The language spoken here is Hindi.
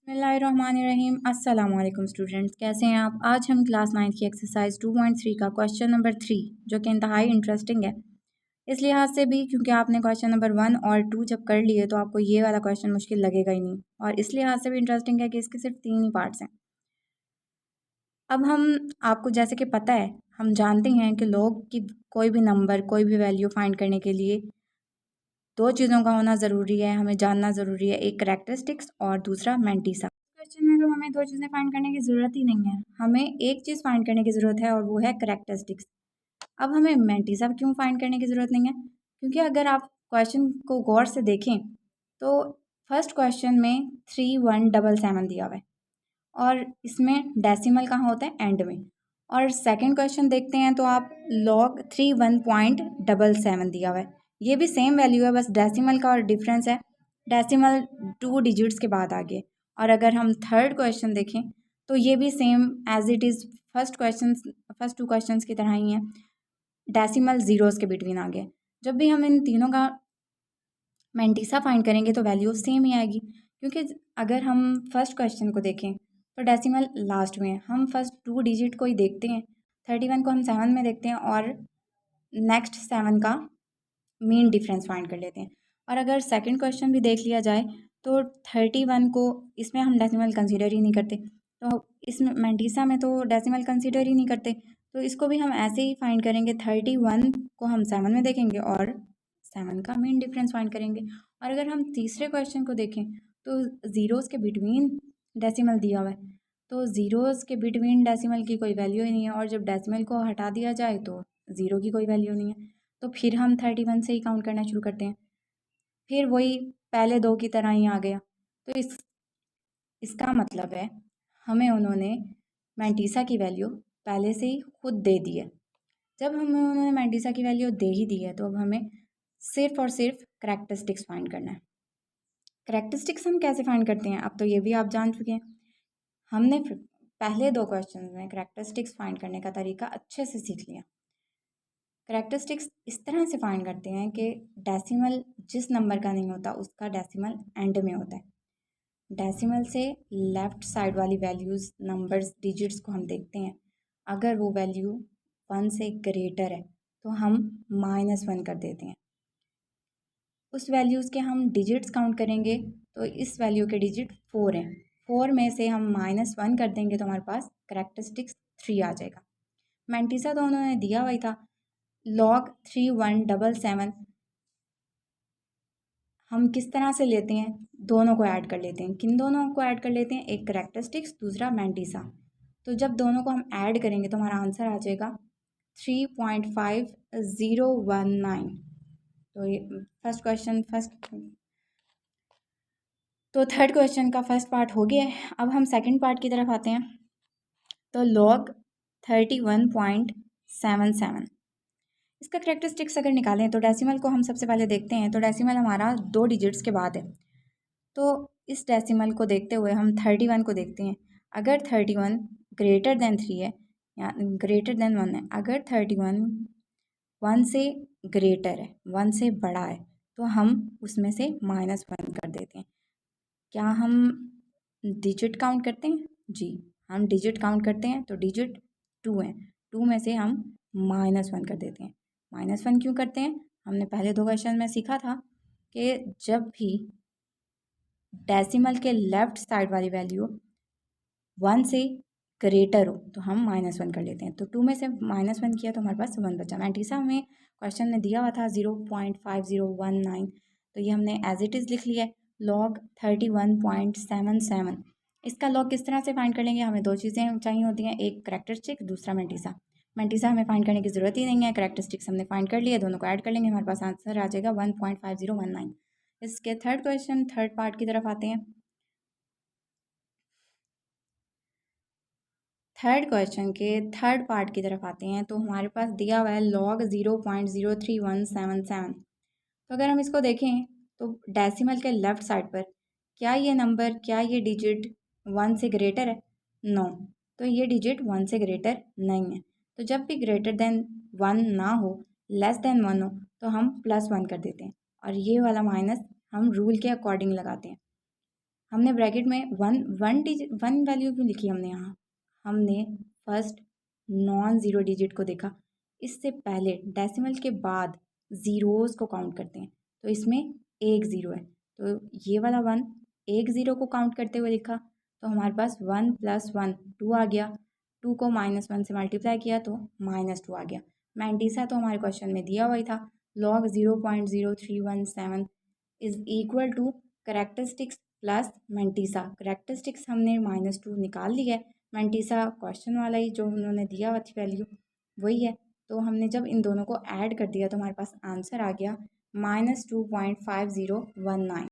बिस्मिल्लाहिर्रहमानिर्रहीम। अस्सलाम वालेकुम स्टूडेंट्स, कैसे हैं आप। आज हम क्लास 9 की एक्सरसाइज 2.3 का क्वेश्चन नंबर 3 जो कि इंतहाई इंटरेस्टिंग है इस लिहाज से भी क्योंकि आपने क्वेश्चन नंबर 1 और 2 जब कर लिए तो आपको ये वाला क्वेश्चन मुश्किल लगेगा ही नहीं, और इस लिहाज से भी इंटरेस्टिंग है कि इसके सिर्फ 3 ही पार्ट्स हैं। अब हम आपको जैसे कि पता है, हम जानते हैं कि लोग की कोई भी नंबर कोई भी वैल्यू फाइंड करने के लिए दो चीज़ों का होना ज़रूरी है, हमें जानना ज़रूरी है, एक करैक्टरिस्टिक्स और दूसरा मैंटीसा। क्वेश्चन में तो हमें दो चीज़ें फाइंड करने की ज़रूरत ही नहीं है, हमें एक चीज़ फाइंड करने की ज़रूरत है और वो है करैक्टरिस्टिक्स। अब हमें मैंटीसा क्यों फाइंड करने की ज़रूरत नहीं है, क्योंकि अगर आप क्वेश्चन को गौर से देखें तो फर्स्ट क्वेश्चन में 3177 दिया हुआ है और इसमें डेसिमल कहाँ होता है, एंड में। और सेकंड क्वेश्चन देखते हैं तो आप log 31.77 दिया हुआ है, ये भी सेम वैल्यू है, बस डेसिमल का और डिफरेंस है, डेसिमल 2 डिजिट्स के बाद आ गए। और अगर हम थर्ड क्वेश्चन देखें तो ये भी same as it is first two questions की तरह ही है, डेसिमल ज़ीरोज़ के बिटवीन आ गए। जब भी हम इन तीनों का मैंटीसा फाइंड करेंगे तो वैल्यू सेम ही आएगी, क्योंकि अगर हम फर्स्ट क्वेश्चन को देखें तो डेसिमल लास्ट में है, हम फर्स्ट 2 डिजिट को ही देखते हैं, 31 को हम 7 में देखते हैं और नेक्स्ट 7 का मीन डिफरेंस फाइंड कर लेते हैं। और अगर सेकंड क्वेश्चन भी देख लिया जाए तो 31 को इसमें हम डेसिमल कंसीडर ही नहीं करते, तो इसमें मैंटीसा में तो डेसिमल कंसीडर ही नहीं करते, तो इसको भी हम ऐसे ही फाइंड करेंगे, 31 को हम 7 में देखेंगे और 7 का मीन डिफरेंस फाइंड करेंगे। और अगर हम तीसरे क्वेश्चन को देखें तो ज़ीरोज़ के बिटवीन डेसिमल दिया हुआ है, तो ज़ीरोज़ के बिटवीन डेसिमल की कोई वैल्यू ही नहीं है, और जब डेसिमल को हटा दिया जाए तो ज़ीरो की कोई वैल्यू नहीं है, तो फिर हम 31 से ही काउंट करना शुरू करते हैं, फिर वही पहले दो की तरह ही आ गया। तो इसका मतलब है हमें उन्होंने मैंटीसा की वैल्यू पहले से ही खुद दे दी है। जब हमें उन्होंने मैंटीसा की वैल्यू दे ही दी है तो अब हमें सिर्फ और सिर्फ करैक्टरिस्टिक्स फाइंड करना है। करैक्टरिस्टिक्स हम कैसे फाइंड करते हैं अब तो ये भी आप जान चुके हैं, हमने पहले दो क्वेश्चन में करैक्टरिस्टिक्स फाइंड करने का तरीका अच्छे से सीख लिया। करैक्टरिस्टिक्स इस तरह से फाइंड करते हैं कि डेसिमल जिस नंबर का नहीं होता उसका डेसिमल एंड में होता है, डेसिमल से लेफ़्ट साइड वाली वैल्यूज़ नंबर्स डिजिट्स को हम देखते हैं, अगर वो वैल्यू 1 से ग्रेटर है तो हम -1 कर देते हैं। उस वैल्यूज़ के हम डिजिट्स काउंट करेंगे तो इस वैल्यू के डिजिट 4 हैं, 4 में से हम -1 कर देंगे तो हमारे पास करैक्टरिस्टिक्स 3 आ जाएगा। मैंटीसा तो उन्होंने दिया हुआ ही था, log 3177 हम किस तरह से लेते हैं, दोनों को ऐड कर लेते हैं। किन दोनों को ऐड कर लेते हैं, एक करैक्टरिस्टिक्स दूसरा मैंटीसा। तो जब दोनों को हम ऐड करेंगे तो हमारा आंसर आ जाएगा 3.5019। तो ये फर्स्ट क्वेश्चन तो थर्ड क्वेश्चन का फर्स्ट पार्ट हो गया है। अब हम सेकंड पार्ट की तरफ आते हैं। तो log 31.77 इसका करैक्टरिस्टिक्स अगर निकालें तो डेसिमल को हम सबसे पहले देखते हैं, तो डेसिमल हमारा 2 डिजिट्स के बाद है, तो इस डेसिमल को देखते हुए हम 31 को देखते हैं। अगर 31 ग्रेटर देन 3 है या ग्रेटर देन 1 है, अगर 31 1 से ग्रेटर है, 1 से बड़ा है, तो हम उसमें से -1 कर देते हैं। क्या हम डिजिट काउंट करते हैं? जी, हम डिजिट काउंट करते हैं, तो डिजिट 2 है, 2 में से हम -1 कर देते हैं। -1 क्यों करते हैं? हमने पहले दो क्वेश्चन में सीखा था कि जब भी डेसिमल के लेफ़्ट साइड वाली वैल्यू 1 से ग्रेटर हो तो हम -1 कर लेते हैं, तो 2 में से -1 किया तो हमारे पास 1 बचा। मैंटीसा में क्वेश्चन में दिया हुआ था 0.5019, तो ये हमने एज इट इज़ लिख लिया है, log 31.77। इसका लॉग किस तरह से फाइंड कर लेंगे, हमें दो चीज़ें चाहिए होती हैं, एक करैक्टरिस्टिक दूसरा मैंटीसा। मैंटीसा हमें फाइंड करने की ज़रूरत ही नहीं है, करैक्टरिस्टिक्स हमने फाइंड कर लिया, दोनों को ऐड कर लेंगे, हमारे पास आंसर आ जाएगा 1.5019। इसके थर्ड क्वेश्चन थर्ड पार्ट की तरफ आते हैं। थर्ड क्वेश्चन के थर्ड पार्ट की तरफ आते हैं, तो हमारे पास दिया हुआ है log 0.03177। तो अगर हम इसको देखें तो डेसिमल के लेफ़्ट साइड पर क्या ये नंबर, क्या ये डिजिट 1 से ग्रेटर है? नो, तो ये डिजिट 1 से ग्रेटर नहीं है। तो जब भी ग्रेटर देन 1 ना हो, लेस देन 1 हो, तो हम +1 कर देते हैं, और ये वाला माइनस हम रूल के अकॉर्डिंग लगाते हैं। हमने ब्रैकेट में वन वैल्यू क्यों लिखी हमने यहाँ? हमने फर्स्ट नॉन ज़ीरो डिजिट को देखा, इससे पहले डेसिमल के बाद ज़ीरोज़ को काउंट करते हैं, तो इसमें एक ज़ीरो है, तो ये वाला वन एक ज़ीरो को काउंट करते हुए लिखा, तो हमारे पास 1 + 1 2 आ गया, 2 को -1 से मल्टीप्लाई किया तो -2 आ गया। मैंटीसा तो हमारे क्वेश्चन में दिया हुआ ही था, log 0.0317 is equal to characteristics plus mantissa. Characteristics हमने -2 निकाल लिया है, मैंटीसा क्वेश्चन वाला ही जो उन्होंने दिया हुआ थी वैल्यू वही है, तो हमने जब इन दोनों को ऐड कर दिया तो हमारे पास आंसर आ गया -2.5019।